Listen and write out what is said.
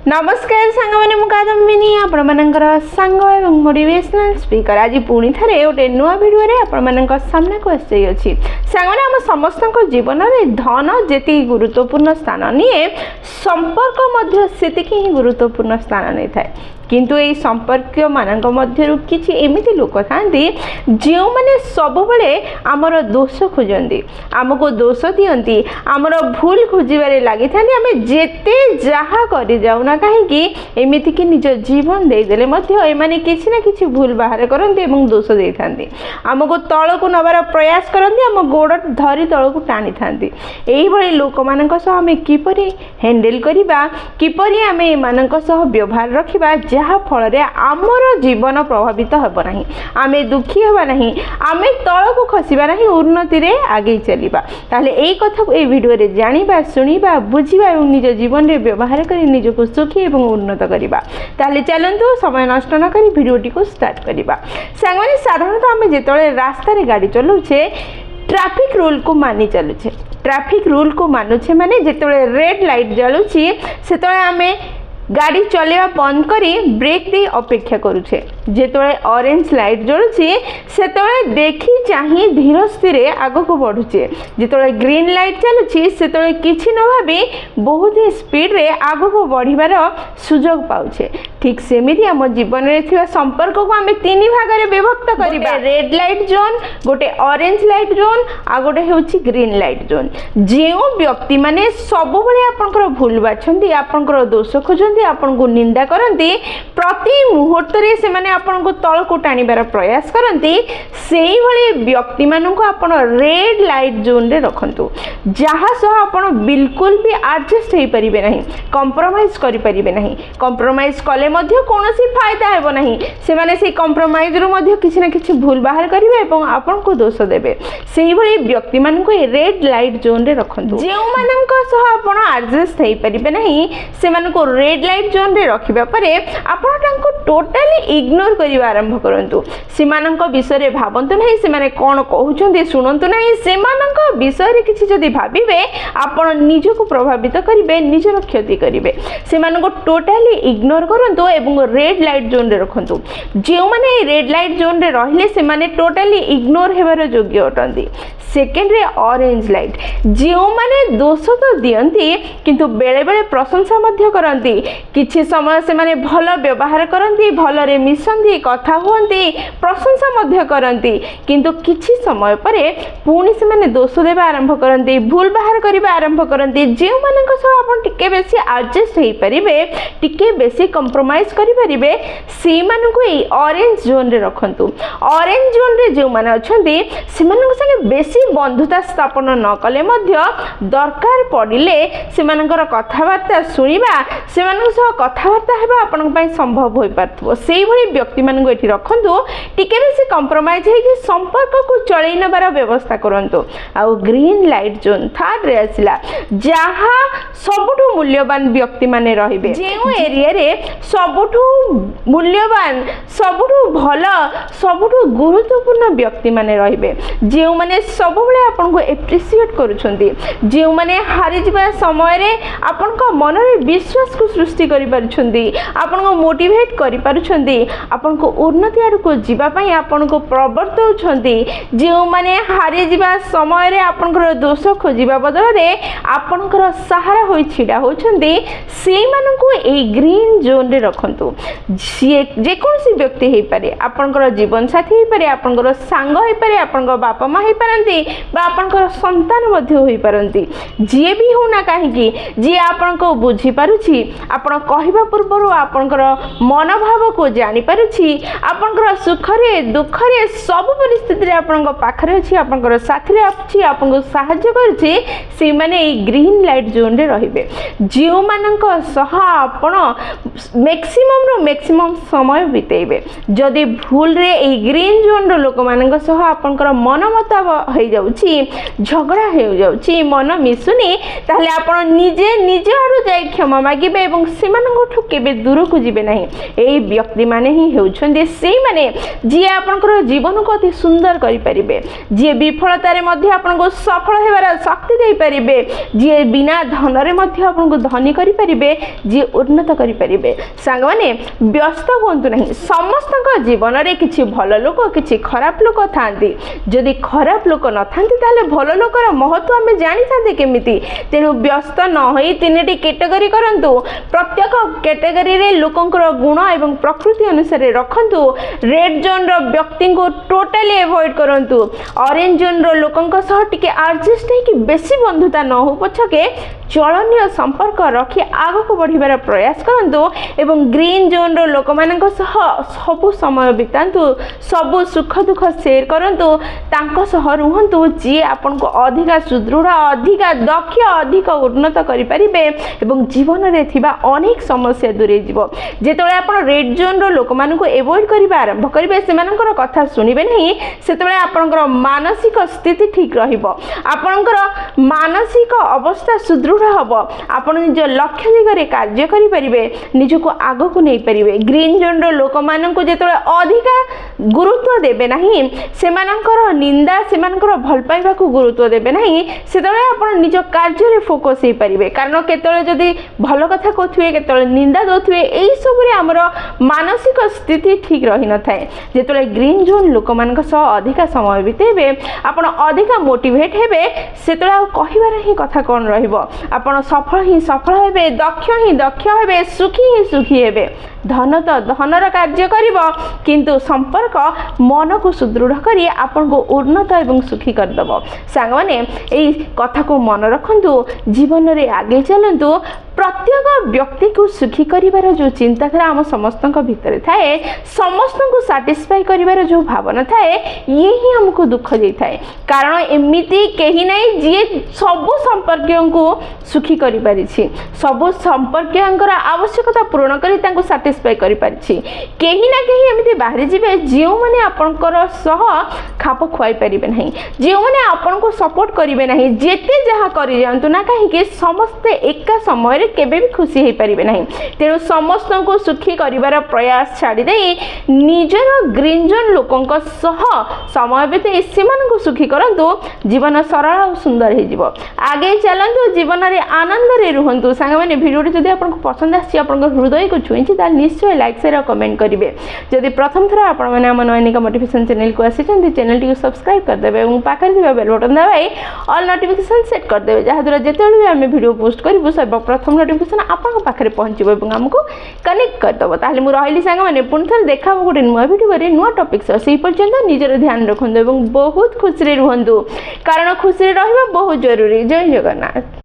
नमस्कार सांग मैंने मुकादमिनी आपणकर सांग और मोटिवेशनल स्पीकर आज पुणी थे गोटे नुआ भिडियो आपण सामना को आसी सांग मैंने आम समस्त जीवन में धन जी गुरुत्वपूर्ण स्थान निए संपर्क से गुरुत्वपूर्ण स्थान नहीं था किंतु ये संपर्क मान किसी एमती लोक था जो मैंने सब बड़े आमर दोष खोजती आमको दोष दियंती आमर भूल खोजबार लगी था आम जेते जहाँ कर जाऊना कहीं एमती कि निज जीवन देदेले एमाने किसी ना किसी भूल बाहर करते दोष दे था आमको तल को नबार प्रयास करते आम गोड़ धरी तल को टाणी था यही लोक मान आम किपर हैंडल करवा किपर आम एम व्यवहार रखा जहाँ फल आमर जीवन प्रभावित होब ना आम दुखी हवा ना आम तल को खसवा ना उन्नति रे आगे चलवा ताहले यही कथा को वीडियो रे जानिबा सुनिबा बुझिबा और निज जीवन रे व्यवहार कर निजको सुखी और उन्नत करवा ताहले चलंतु समय नष्ट न करी वीडियोटी को स्टार्ट करवा सांगमाने साधारणतः आम जेतले रास्ता रे गाड़ी चलाउछे ट्रैफिक रूल को मानि चलुछे ट्रैफिक रूल को मानुछे माने जेतले रेड लाइट जलुछि सेतले आमे गाड़ी चलेवा बंद करी ब्रेक दे अपेक्षा करुछे जेतले ऑरेंज लाइट जलुछि सेतले देखी चाही धीर स्थिर आग को बढ़ुछे जेतले ग्रीन लाइट चलुछि सेतले किछि न भाबी बहुत ही स्पीड रे आग को बढ़िबार सुजोग पाउछे ठीक सेमिति आम जीवन रे थिबा संपर्क को आमे तीन भाग रे विभक्त करिबा रेड लाइट जोन गोटे ऑरेंज लाइट जोन आ गोटे हेउछि ग्रीन लाइट जोन जेउ व्यक्ति माने सब बळे आपनकर भूल बाछंती आपनकर दोष खोजंती आपन को निंदा करती प्रति मुहूर्त रे से माने आपन को तल को टाणीबार प्रयास करती सेही भली व्यक्ति मानन को आपन रेड लाइट जोन रे रखंतु जहाँ सह आपन बिल्कुल भी एडजस्ट हो परिबे नहीं कंप्रोमाइज करि परिबे नहीं कंप्रोमाइज कले मध्य कोनोसी फायदा हेबो नहीं से माने से कंप्रोमाइज रो मध्य किछि ना किछि भूल बाहर करिवे एवं आपन को दोष देबे सेही भली व्यक्ति मानन को रेड लाइट जोन रे रखंतु जेउ मानन को सह आपन एडजस्ट हो परिबे नहीं से मानन को रेड लाइट जोन रे रखिबा परे आपण तांको टोटली इग्नोर करिवा आरंभ करंतु सेमानंक विषय रे भाबंतु नहीं से माने कोन कहउछन्ती सुनंतु नहीं सेमानंक विषय रे किछि जदी भाबिबे आपण निजको प्रभावित करिवे निजर क्षति करिवे सेमानंको टोटली इग्नोर करंतु एवं रेड लाइट जोन रे रखंतु जेउ माने रेड लाइट जोन रे रहिले से माने टोटली इग्नोर हेबार योग्य अटंती सेकेंड रे ऑरेंज लाइट जो माने दोष तो दियंती किंतु बेले बेले प्रशंसा मध्य करंती किछि समय से माने भल व्यवहार करंती भल रे मिसंती कथा हुंती प्रशंसा मध्य करंती किंतु किछि समय परे पुणी से माने दोष देबा आरंभ करंती भूल बाहर करिबा आरंभ करंती जेउ मानक सह आपण टिके बेसी एडजस्ट हेई परिबे टिके बेसी कंप्रोमाइज करि परिबे से मानकु ए ऑरेंज जोन रे रखंतु ऑरेंज जोन रे जेउ माने अछंती से मानक संगे बेसी बंधुता स्थापन न कले मध्य दरकार पड़िले सेमानकर कथावार्ता सुनिबा सेमानक सह कथावार्ता हेबा आपन पई संभव होई पारथबो सेही भली व्यक्ति मानन एठी रखंतु टिके बेसी कंप्रोमाइज हे कि संपर्क को चलै नबार व्यवस्था करंतु आ ग्रीन लाइट जोन थर्ड रे आसिला जहाँ सबुठु मूल्यवान व्यक्ति माने रहिबे जेउ एरिया रे सबुठु मूल्यवान सबुठु भलो सबुठु गुरुत्वपूर्ण व्यक्ति माने रहिबे जेउ माने सब बळे आपन को एप्रिशिएट करूछंती जेउ माने हारि जिबा समय रे आपन को मन रे विश्वास को सृष्टि करि पारुछंती आपन को मोटिवेट करि पारुछंती आपन को उन्नति आड़ को जिबा पई आपन को प्रवर्तौछंती जेउ माने हारि जिबा समय रे आपन को दोष खोजिबा बदल रे आपन को सहारा होई छिडा होछंती सेई मानन को ए ग्रीन जोन रे रखंतु जे कोनसी व्यक्ति हे पारे आपन को जीवन साथी हे पारे आपन को सांग हे पारे आपन को बापा मा हे पारंती बा आपनकर संतान मध्य होई पारंती जे भी होना काहेकि जे आपन को बुझी पारुछि आपन कहिबा पूर्वरु आपनकर मन भाव को जानि पारुछि आपनकर सुख रे दुख रे सब परिस्थिति रे आपन को पाखरे अछि आपनकर साथी रे अछि आपन को सहायता करछि से माने ए ग्रीन लाइट जोन रे रहिबे जेउ मानक सह आपन मैक्सिमम समय बितेइबे जदी भूल रे ए ग्रीन जोन रो लोक मानक सह आपनकर मन मुताबिक हो जाउछि झगड़ा हो जाउछि मन मिसुनी ताहले आपण निजे निजे आडू जाय क्षमा मागिबे एवं सेमानंगठु केबे दूर को जिबे नाही एई व्यक्ति माने ही ହେଉଛନ୍ତି ସେଇମାନେ ଯିଏ ଆପଣଙ୍କର ଜୀବନକୁ ଅତି ସୁନ୍ଦର କରିପାରିବେ, ଯିଏ ବିଫଳତାରେ ମଧ୍ୟ ଆପଣଙ୍କୁ ସଫଳ ହେବାର ଶକ୍ତି ଦେଇପାରିବେ, ଯିଏ ବିନା ଧନରେ ମଧ୍ୟ ଆପଣଙ୍କୁ ଧନୀ କରିପାରିବେ, ଯିଏ ଉନ୍ନତ କରିପାରିବେ। ସାଙ୍ଗମାନେ ବ୍ୟସ୍ତ ହୁଅନ୍ତୁ ନାହିଁ। ସମସ୍ତଙ୍କ ଜୀବନରେ କିଛି ଭଲ ଲୋକ କିଛି ଖରାପ ଲୋକ ଥାଆନ୍ତି। ଯଦି ଖରାପ ଲୋକ ନଥାନ୍ତି ତାହେଲେ ଭଲ ଲୋକର ମହତ୍ଵ ଆମେ ଜାଣିଥାନ୍ତେ କେମିତି? ତେଣୁ ବ୍ୟସ୍ତ ନ ହୋଇ ତିନିଟି କ୍ୟାଟେଗୋରୀ କରନ୍ତୁ। ପ୍ରତ୍ୟେକ କ୍ୟାଟେଗୋରୀରେ ଲୋକଙ୍କର ଗୁଣ ଏବଂ ପ୍ରକୃତି ଅନୁସାରେ ରଖନ୍ତୁ। ରେଡ୍ ଜୋନ୍ର ବ୍ୟକ୍ତିଙ୍କୁ ଟୋଟାଲି ଆଭଏଡ୍ କରନ୍ତୁ। ଅରେଞ୍ଜ ଜୋନ୍ର ଲୋକଙ୍କ ସହ ଟିକେ ଆଡଜଷ୍ଟ ହେଇକି ବେଶୀ ବନ୍ଧୁତା ନ ହଉ ପଛକେ ଚଳନୀୟ ସମ୍ପର୍କ ରଖି ଆଗକୁ ବଢ଼ିବାର ପ୍ରୟାସ କରନ୍ତୁ। ଏବଂ ଗ୍ରୀନ୍ ଜୋନ୍ର ଲୋକମାନଙ୍କ ସହ ସବୁ ସମୟ ବିତାନ୍ତୁ, ସବୁ ସୁଖ ଦୁଃଖ ସେୟାର କରନ୍ତୁ, ତାଙ୍କ ସହ ରୁହନ୍ତୁ ଯିଏ ଆପଣଙ୍କୁ ଅଧିକା ସୁଦୃଢ଼, ଅଧିକା ଦକ୍ଷ, ଅଧିକ ଉନ୍ନତ କରିପାରିବେ ଏବଂ ଜୀବନରେ ଥିବା ଅନେକ ସମସ୍ୟା ଦୂରେଇ ଯିବ। ଯେତେବେଳେ ଆପଣ ରେଡ୍ ଜୋନ୍ର ଲୋକମାନଙ୍କୁ ଆଭଏଡ୍ କରିବା ଆରମ୍ଭ କରିବେ, ସେମାନଙ୍କର କଥା ଶୁଣିବେ ନାହିଁ, ସେତେବେଳେ ଆପଣଙ୍କର ମାନସିକ ସ୍ଥିତି ଠିକ୍ ରହିବ, ଆପଣଙ୍କର ମାନସିକ ଅବସ୍ଥା ସୁଦୃଢ଼ ହେବ, ଆପଣ ନିଜ ଲକ୍ଷ୍ୟ ଦିଗରେ କାର୍ଯ୍ୟ କରିପାରିବେ, ନିଜକୁ ଆଗକୁ ନେଇପାରିବେ। ଗ୍ରୀନ୍ ଜୋନ୍ର ଲୋକମାନଙ୍କୁ ଯେତେବେଳେ ଅଧିକା ଗୁରୁତ୍ୱ ଦେବେ ନାହିଁ, ସେମାନଙ୍କର ନିନ୍ଦା, ସେମାନଙ୍କର ଭଲ ପାଇବାକୁ ଗୁରୁତ୍ୱ ଦେବେ ନାହିଁ, ସେତେବେଳେ ଆପଣ ନିଜ କାର୍ଯ୍ୟରେ ଫୋକସ୍ ହେଇପାରିବେ। କାରଣ କେତେବେଳେ ଯଦି ଭଲ କଥା କହୁଥିବେ, କେତେବେଳେ ନିନ୍ଦା ଦେଉଥିବେ, ଏଇସବୁରେ ଆମର ମାନସିକ ସ୍ଥିତି ଠିକ୍ ରହିନଥାଏ। ଯେତେବେଳେ ଗ୍ରୀନ୍ ଜୋନ୍ ଲୋକମାନଙ୍କ ସହ ଅଧିକା ସମୟ ବିତେଇବେ, ଆପଣ ଅଧିକା ମୋଟିଭେଟ୍ ହେବେ, ସେତେବେଳେ ଆଉ କହିବାର ହିଁ କଥା କ'ଣ ରହିବ? ଆପଣ ସଫଳ ହିଁ ସଫଳ ହେବେ, ଦକ୍ଷ ହିଁ ଦକ୍ଷ ହେବେ, ସୁଖୀ ହିଁ ସୁଖୀ ହେବେ। ଧନ ତ ଧନର କାର୍ଯ୍ୟ କରିବ, କିନ୍ତୁ ସମ୍ପର୍କ ମନକୁ ସୁଦୃଢ଼ କରି ଆପଣଙ୍କୁ ଉନ୍ନତ ଏବଂ ସୁଖୀ କରିଦେବ। ସାଙ୍ଗମାନେ ଏଇ କଥାକୁ ମନେ ରଖନ୍ତୁ, ଜୀବନରେ ଆଗେଇ ଚାଲନ୍ତୁ। ପ୍ରତ୍ୟେକ ବ୍ୟକ୍ତିକୁ ସୁଖୀ କରିବାର ଯେଉଁ ଚିନ୍ତାଧାରା ଆମ ସମସ୍ତଙ୍କ ଭିତରେ ଥାଏ, ସମସ୍ତଙ୍କୁ ସାଟିସ୍ଫାଇ କରିବାର ଯେଉଁ ଭାବନା ଥାଏ, ଇଏ ହିଁ ଆମକୁ ଦୁଃଖ ଦେଇଥାଏ। କାରଣ ଏମିତି କେହି ନାହିଁ ଯିଏ ସବୁ ସମ୍ପର୍କୀୟଙ୍କୁ ସୁଖୀ କରିପାରିଛି, ସବୁ ସମ୍ପର୍କୀୟଙ୍କର ଆବଶ୍ୟକତା ପୂରଣ କରି ତାଙ୍କୁ ସାଟିସ୍ଫାଇ କରିପାରିଛି। କେହି ନା କେହି ଏମିତି ବାହାରିଯିବେ ଯେଉଁମାନେ ଆପଣଙ୍କର ସହ ଖାପ ଖୁଆଇ ପାରିବେ ନାହିଁ, ଯେଉଁମାନେ ଆପଣଙ୍କୁ ସପୋର୍ଟ କରିବେ ନାହିଁ। ଯେତେ ଯାହା କରିଯାଆନ୍ତୁ ନା କାହିଁକି, ସମସ୍ତେ ଏକା ସମୟରେ କେବେ ବି ଖୁସି ହେଇପାରିବେ ନାହିଁ। ତେଣୁ ସମସ୍ତଙ୍କୁ ସୁଖୀ କରିବାର ପ୍ରୟାସ ଛାଡ଼ିଦେଇ ନିଜର ଗ୍ରୀନ୍ ଜୋନ୍ ଲୋକଙ୍କ ସହ ସମୟ ବିତେଇ ସେମାନଙ୍କୁ ସୁଖୀ କରନ୍ତୁ। ଜୀବନ ସରଳ ଆଉ ସୁନ୍ଦର ହେଇଯିବ। ଆଗେଇ ଚାଲନ୍ତୁ, ଜୀବନରେ ଆନନ୍ଦରେ ରୁହନ୍ତୁ। ସାଙ୍ଗମାନେ ଭିଡ଼ିଓଟି ଯଦି ଆପଣଙ୍କୁ ପସନ୍ଦ ଆସିଛି, ଆପଣଙ୍କ ହୃଦୟକୁ ଛୁଇଁଛି, ତାହେଲେ ନିଶ୍ଚୟ ଲାଇକ୍ ସେୟାର ଆଉ କମେଣ୍ଟ କରିବେ। ଯଦି ପ୍ରଥମ ଥର ଆପଣମାନେ ଆମ ନୟନିକା ମୋଟିଭେସନ୍ ଚ୍ୟାନେଲକୁ ଆସିଛନ୍ତି, ଚ୍ୟାନେଲଟିକୁ ସବସ୍କ୍ରାଇବ୍ କରିଦେବେ ଏବଂ ପାଖରେ ଥିବା ବେଲ୍ ବଟନ୍ ଦବାଇ ଅଲ୍ ନୋଟିଫିକେସନ୍ ସେଟ୍ କରିଦେବେ, ଯାହାଦ୍ୱାରା ଯେତେବେଳେ ବି ଆମେ ଭିଡ଼ିଓ ପୋଷ୍ଟ କରିବୁ ସର୍ବପ୍ରଥମ ନୋଟିଫିକେସନ୍ ଆପଣଙ୍କ ପାଖରେ ପହଞ୍ଚିବ ଏବଂ ଆମକୁ କନେକ୍ଟ କରିଦେବ। ତାହେଲେ ମୁଁ ରହିଲି ସାଙ୍ଗମାନେ, ପୁଣି ଥରେ ଦେଖା ହେବ ଗୋଟେ ନୂଆ ଭିଡ଼ିଓରେ ନୂଆ ଟପିକ୍ ସହ। ସେହି ପର୍ଯ୍ୟନ୍ତ ନିଜର ଧ୍ୟାନ ରଖନ୍ତୁ ଏବଂ ବହୁତ ଖୁସିରେ ରୁହନ୍ତୁ, କାରଣ ଖୁସିରେ ରହିବା ବହୁତ ଜରୁରୀ। ଜୟ ଜଗନ୍ନାଥ।